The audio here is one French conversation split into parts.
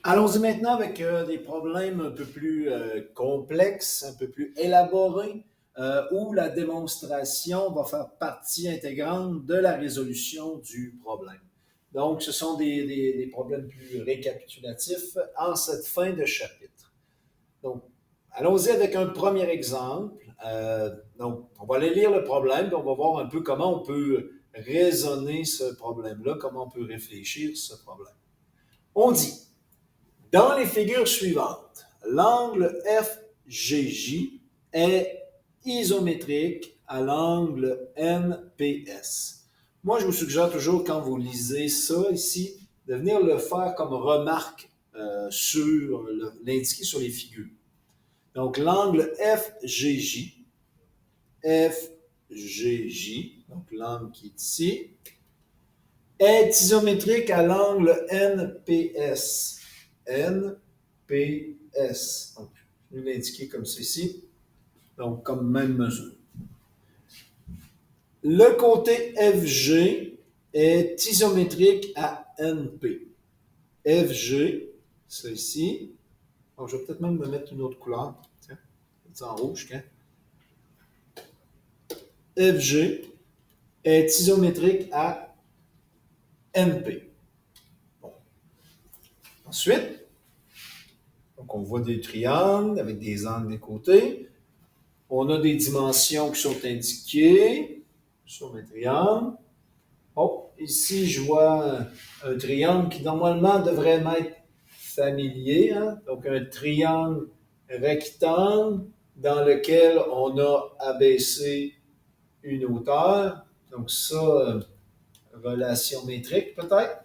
Allons-y maintenant avec des problèmes un peu plus complexes, un peu plus élaborés, où la démonstration va faire partie intégrante de la résolution du problème. Donc, ce sont des problèmes plus récapitulatifs en cette fin de chapitre. Donc, allons-y avec un premier exemple. Donc, on va aller lire le problème, puis on va voir un peu comment on peut raisonner ce problème-là, comment on peut réfléchir ce problème. On dit, dans les figures suivantes, l'angle FGJ est isométrique à l'angle NPS. Moi, je vous suggère toujours, quand vous lisez ça ici, de venir le faire comme remarque l'indiquer sur les figures. Donc, l'angle FGJ, donc l'angle qui est ici, est isométrique à l'angle NPS. NPS. Donc, je vais l'indiquer comme ceci. Donc, comme même mesure. Le côté FG est isométrique à NP. FG, c'est ici. Donc, je vais peut-être même me mettre une autre couleur. Tiens, c'est en rouge, hein? FG est isométrique à NP. Bon. Ensuite, donc on voit des triangles avec des angles des côtés. On a des dimensions qui sont indiquées sur mes triangles. Oh, ici, je vois un triangle qui normalement devrait m'être familier. Hein? Donc, un triangle rectangle dans lequel on a abaissé une hauteur. Donc, ça, relation métrique peut-être.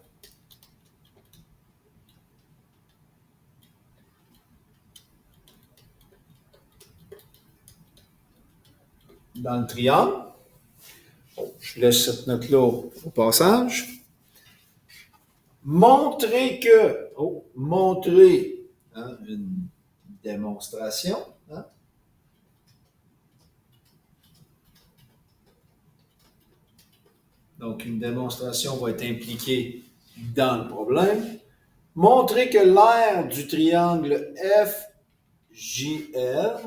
Dans le triangle. Bon, je laisse cette note-là au passage. Montrer hein, une démonstration. Hein? Donc, une démonstration va être impliquée dans le problème. Montrer que l'aire du triangle FJL,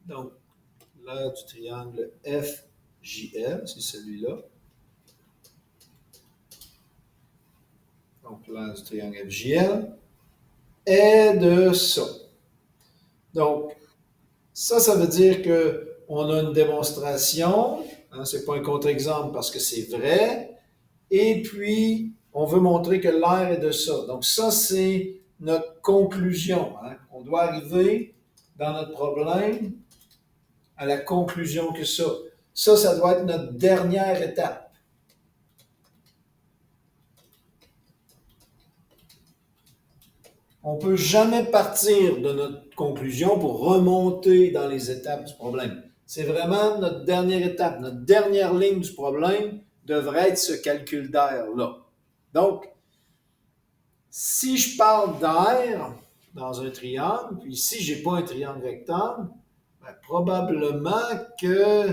donc l'aire du triangle FJL, c'est celui-là. Donc, l'aire du triangle FJL est de ça. Donc, ça veut dire qu'on a une démonstration, hein, ce n'est pas un contre-exemple parce que c'est vrai, et puis on veut montrer que l'air est de ça. Donc ça, c'est notre conclusion. Hein. On doit arriver dans notre problème à la conclusion que ça. Ça doit être notre dernière étape. On ne peut jamais partir de notre conclusion pour remonter dans les étapes du problème. C'est vraiment notre dernière étape, notre dernière ligne du problème devrait être ce calcul d'air-là. Donc, si je parle d'air dans un triangle, puis si je n'ai pas un triangle rectangle, ben, probablement que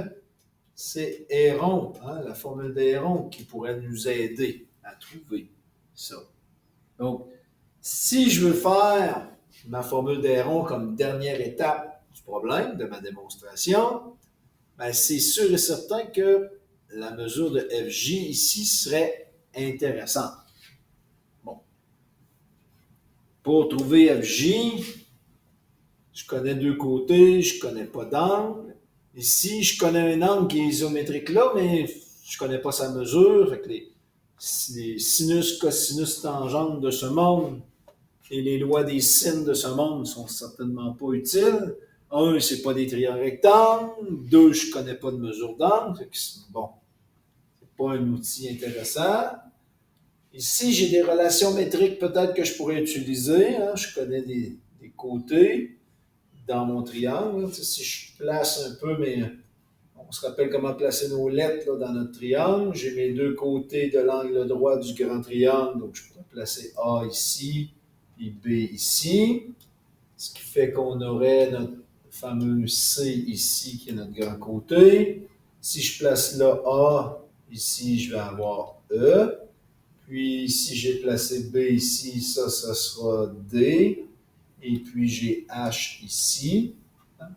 c'est Héron, hein, la formule d'Héron, qui pourrait nous aider à trouver ça. Donc, si je veux faire ma formule d'Héron comme dernière étape du problème, de ma démonstration, ben c'est sûr et certain que la mesure de FJ ici serait intéressante. Bon. Pour trouver FJ, je connais deux côtés, je ne connais pas d'angle. Ici, je connais un angle qui est isométrique là, mais je ne connais pas sa mesure. Fait que les sinus, cosinus, tangentes de ce monde et les lois des sines de ce monde ne sont certainement pas utiles. Un, ce n'est pas des triangles rectangles. Deux, je ne connais pas de mesure d'angle. Bon, ce n'est pas un outil intéressant. Ici, j'ai des relations métriques peut-être que je pourrais utiliser. Hein. Je connais des côtés dans mon triangle. Si je place un peu on se rappelle comment placer nos lettres là, dans notre triangle. J'ai mes deux côtés de l'angle droit du grand triangle. Donc, je pourrais placer A ici et B ici. Ce qui fait qu'on aurait notre fameux C ici qui est notre grand côté. Si je place là A, ici, je vais avoir E. puis si j'ai placé B ici, ça sera D. Et puis j'ai H ici.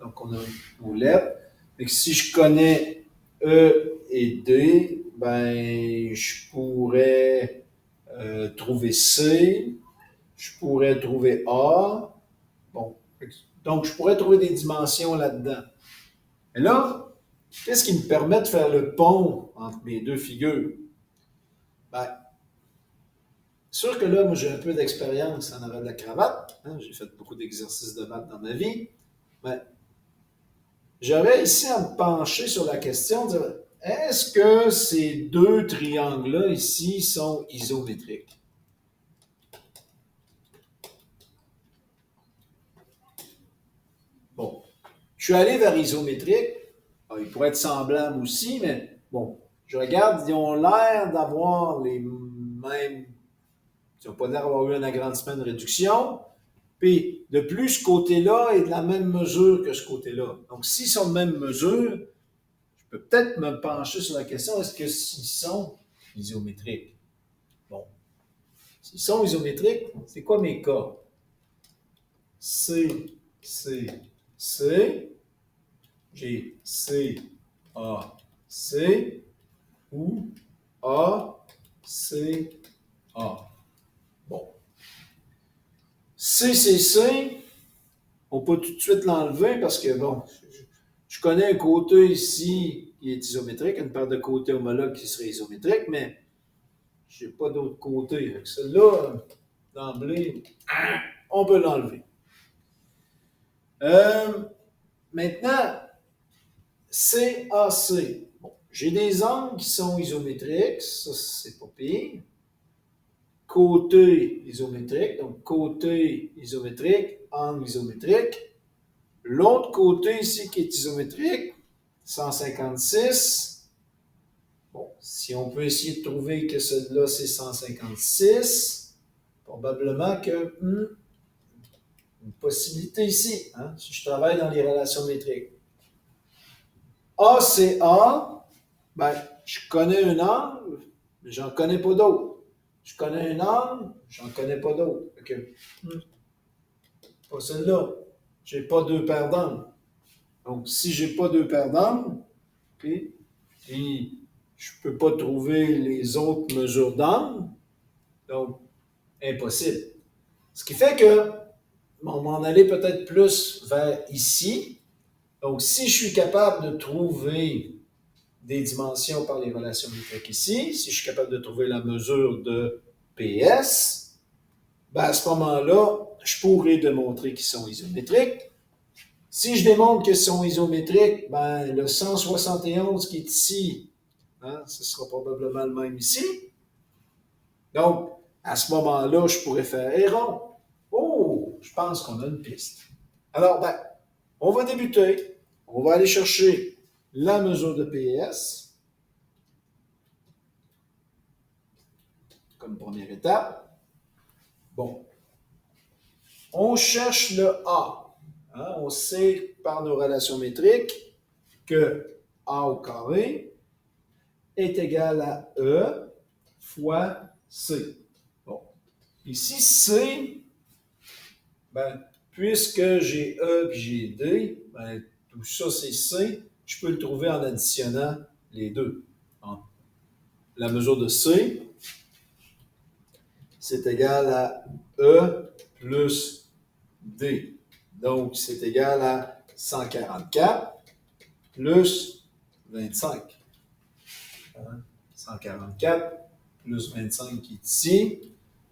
Donc on a nos lettres. Et si je connais E et D, ben je pourrais trouver C, je pourrais trouver A. Bon, donc je pourrais trouver des dimensions là-dedans. Et là, qu'est-ce qui me permet de faire le pont entre mes deux figures? Ben, sûr que là, moi, j'ai un peu d'expérience en arrière de la cravate. Hein, j'ai fait beaucoup d'exercices de maths dans ma vie. Mais j'aurais ici à me pencher sur la question de dire, est-ce que ces deux triangles-là ici sont isométriques? Bon, je suis allé vers isométrique. Alors, ils pourraient être semblables aussi, mais bon, je regarde, ils ont l'air d'avoir les mêmes. Ils n'ont pas l'air d'avoir eu un agrandissement de réduction. Puis, de plus, ce côté-là est de la même mesure que ce côté-là. Donc, s'ils sont de même mesure, je peux peut-être me pencher sur la question, est-ce que s'ils sont isométriques? Bon, s'ils sont isométriques, c'est quoi mes cas? C, C, C. J'ai C, A, C ou A, C, A. Bon. C, C, C, on peut tout de suite l'enlever parce que, bon, je connais un côté ici qui est isométrique, une paire de côtés homologues qui serait isométrique, mais je n'ai pas d'autre côté. Celle-là, d'emblée, on peut l'enlever. Maintenant, CAC. Bon, j'ai des angles qui sont isométriques, ça c'est pas pire. Côté isométrique, donc côté isométrique, angle isométrique. L'autre côté ici qui est isométrique, 156. Bon, si on peut essayer de trouver que celui-là c'est 156, probablement que une possibilité ici, hein, si je travaille dans les relations métriques. ACA, ben, je connais un angle, mais j'en connais pas d'autres. Je connais un angle, j'en connais pas d'autres. Okay. Pas celle-là. J'ai pas deux paires d'angles. Donc, si j'ai pas deux paires d'angles, okay, et je peux pas trouver les autres mesures d'angle, donc, impossible. Ce qui fait que, on va en aller peut-être plus vers ici. Donc, si je suis capable de trouver des dimensions par les relations métriques ici, si je suis capable de trouver la mesure de PS, ben à ce moment-là, je pourrais démontrer qu'ils sont isométriques. Si je démontre qu'ils sont isométriques, ben le 171 qui est ici, hein, ce sera probablement le même ici. Donc, à ce moment-là, je pourrais faire Héron. Oh, je pense qu'on a une piste. Alors, ben, on va débuter. On va aller chercher la mesure de PS comme première étape. Bon, on cherche le A. Hein, on sait par nos relations métriques que A au carré est égal à E fois C. Bon, ici C, ben, puisque j'ai E et j'ai D, ben, tout ça c'est C, je peux le trouver en additionnant les deux. La mesure de C, c'est égal à E plus D. Donc, c'est égal à 144 plus 25. 144 plus 25 qui est ici.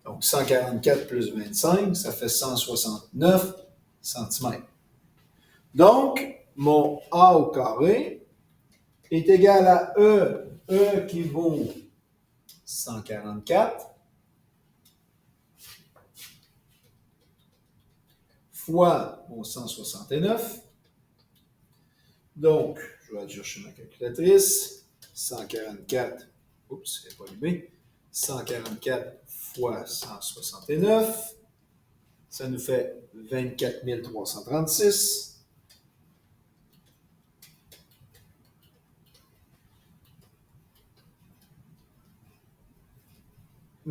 Donc, 144 plus 25, ça fait 169 cm. Donc, mon A au carré est égal à E. E qui vaut 144 fois mon 169. Donc, je vais aller chercher ma calculatrice. 144, oups, elle n'est pas allumée. 144 fois 169, ça nous fait 24 336.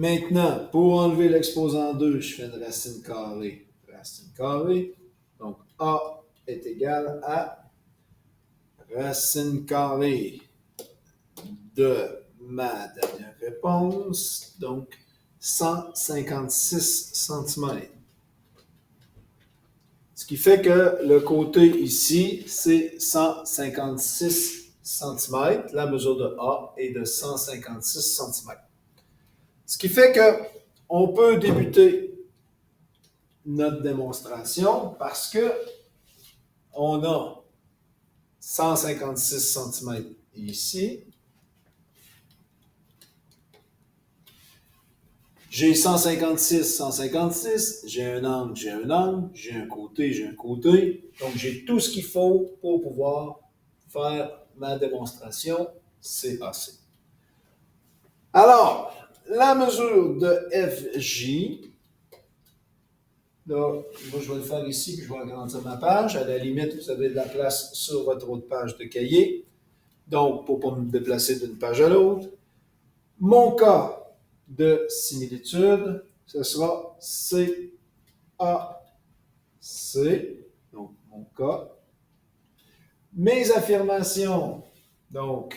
Maintenant, pour enlever l'exposant 2, je fais une racine carrée. Racine carrée. Donc, A est égal à racine carrée de ma dernière réponse, donc 156 cm. Ce qui fait que le côté ici, c'est 156 cm. La mesure de A est de 156 cm. Ce qui fait qu'on peut débuter notre démonstration parce que on a 156 cm ici. J'ai 156, 156, j'ai un angle, j'ai un angle, j'ai un côté, j'ai un côté. Donc, j'ai tout ce qu'il faut pour pouvoir faire ma démonstration CAC. Alors, la mesure de FJ, là, moi je vais le faire ici, puis je vais agrandir ma page. À la limite, vous avez de la place sur votre autre page de cahier. Donc, pour ne pas me déplacer d'une page à l'autre. Mon cas de similitude, ce sera CAC, donc mon cas. Mes affirmations, donc,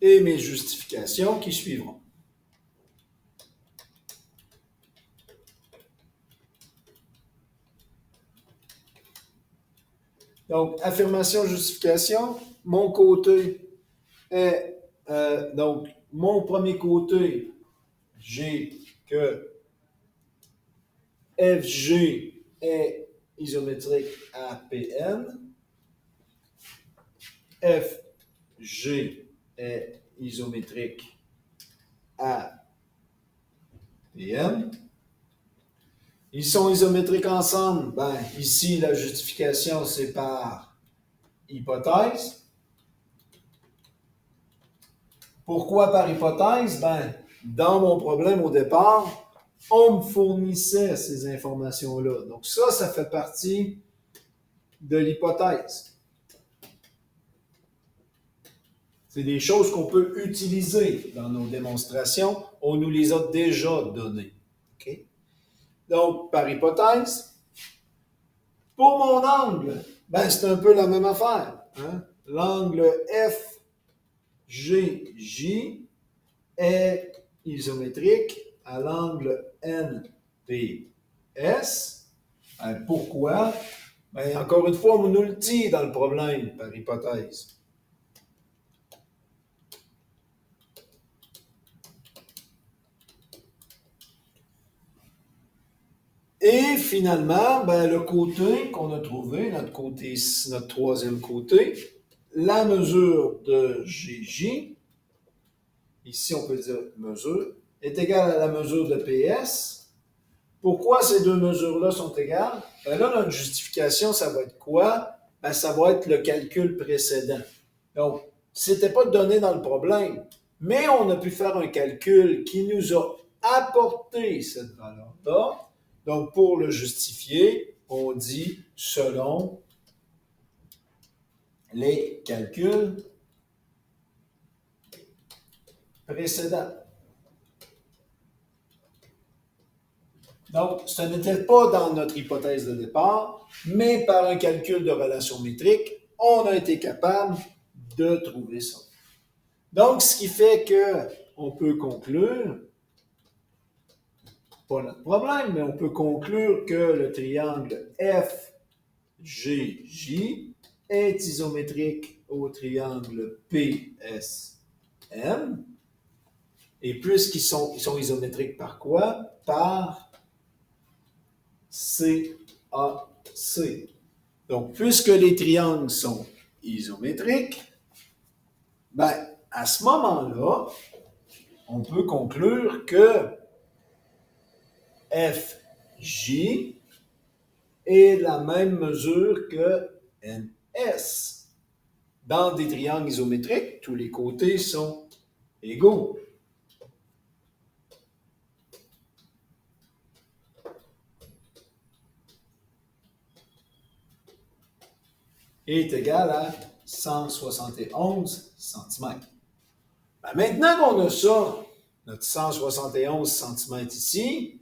et mes justifications qui suivront. Donc, affirmation, justification, mon côté est, donc, mon premier côté, j'ai que FG est isométrique à PN, FG est isométrique à PN. Ils sont isométriques ensemble. Ben, ici, la justification, c'est par hypothèse. Pourquoi par hypothèse? Ben, dans mon problème au départ, on me fournissait ces informations-là. Donc ça fait partie de l'hypothèse. C'est des choses qu'on peut utiliser dans nos démonstrations. On nous les a déjà données. Okay? Donc, par hypothèse, pour mon angle, ben, c'est un peu la même affaire. Hein? L'angle FGJ est isométrique à l'angle NPS. Pourquoi? Ben, encore une fois, on nous le dit dans le problème par hypothèse. Et finalement, ben, le côté qu'on a trouvé, notre troisième côté, la mesure de GJ, ici on peut dire mesure, est égale à la mesure de PS. Pourquoi ces deux mesures-là sont égales? Ben là, notre justification, ça va être quoi? Ben, ça va être le calcul précédent. Donc, ce n'était pas donné dans le problème, mais on a pu faire un calcul qui nous a apporté cette valeur-là. Donc, pour le justifier, on dit selon les calculs précédents. Donc, ce n'était pas dans notre hypothèse de départ, mais par un calcul de relation métrique, on a été capable de trouver ça. Donc, ce qui fait qu'on peut conclure, pas notre problème, mais on peut conclure que le triangle FGJ est isométrique au triangle PSM. Et puisqu'ils sont isométriques par quoi? Par CAC. Donc, puisque les triangles sont isométriques, ben, à ce moment-là, on peut conclure que FJ est de la même mesure que NS. Dans des triangles isométriques, tous les côtés sont égaux. est égal à 171 cm. Ben, maintenant qu'on a ça, notre 171 cm ici,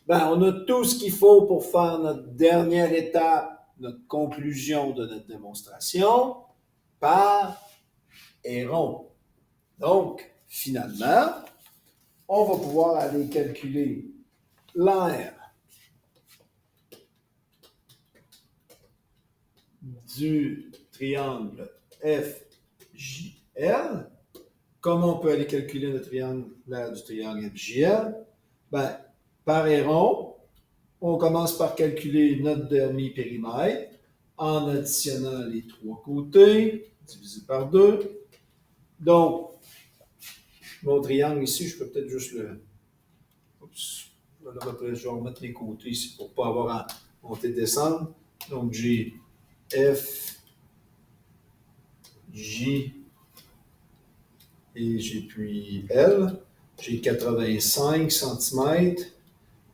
ben, on a tout ce qu'il faut pour faire notre dernière étape, notre conclusion de notre démonstration par Héron. Donc, finalement, on va pouvoir aller calculer l'aire du triangle FJL. Comment on peut aller calculer l'aire du triangle FJL? Ben, par Héron, on commence par calculer notre demi-périmètre en additionnant les trois côtés, divisé par 2. Donc, mon triangle ici, je peux peut-être juste le... Oups, je vais remettre les côtés ici pour ne pas avoir à monter et descendre. Donc, j'ai F, J et j'ai puis L. J'ai 85 cm,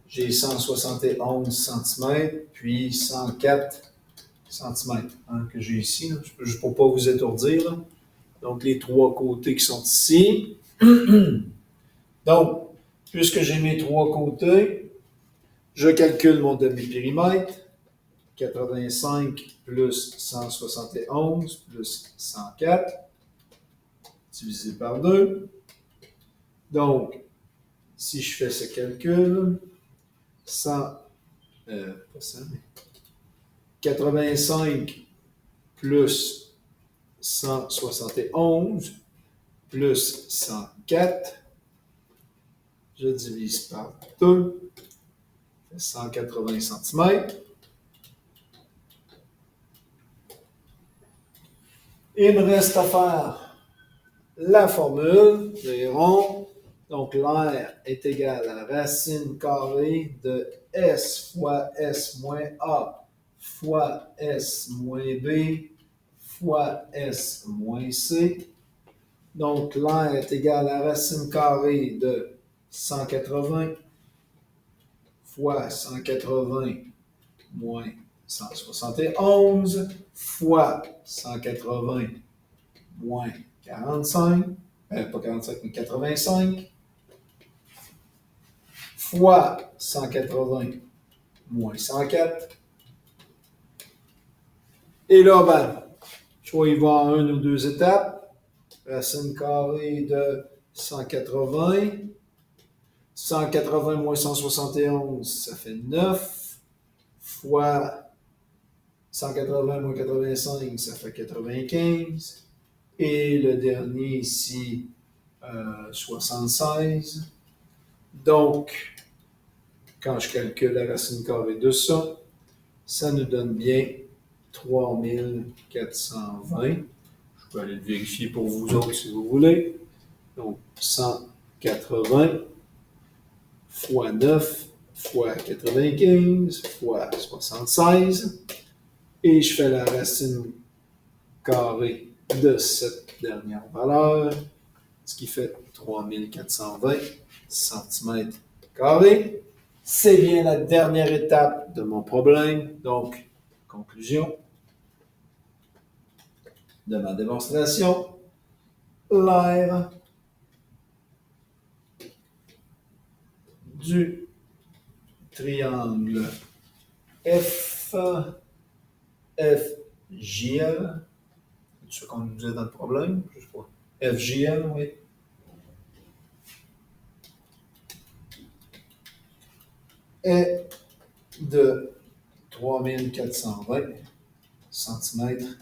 j'ai 171 cm, puis 104 cm que j'ai ici, là, juste pour ne pas vous étourdir. Là. Donc, les trois côtés qui sont ici. Donc, puisque j'ai mes trois côtés, je calcule mon demi-périmètre. 85 plus 171 plus 104 divisé par 2. Donc, si je fais ce calcul, 85 plus 171 plus 104, je divise par 2, 180 cm. Il me reste à faire la formule de Héron. Donc, l'aire est égal à racine carrée de S fois S moins A fois S moins B fois S moins C. Donc, l'aire est égal à racine carrée de 180 fois 180 moins 171 fois 180 moins 45, pas 45, mais 85, fois 180 moins 104. Et là, ben, soit il va en une ou deux étapes. Racine carrée de 180. 180 moins 171, ça fait 9. Fois 180 moins 85, ça fait 95. Et le dernier ici, 76. Donc, quand je calcule la racine carrée de ça, ça nous donne bien 3420. Je peux aller le vérifier pour vous autres si vous voulez. Donc, 180 fois 9 fois 95 fois 76. Et je fais la racine carrée de cette dernière valeur, ce qui fait 3420 cm². C'est bien la dernière étape de mon problème. Donc, conclusion de ma démonstration. L'aire du triangle FJL, c'est ce qu'on nous disait dans le problème, je sais pas. FJL, oui. Est de 3420 cm².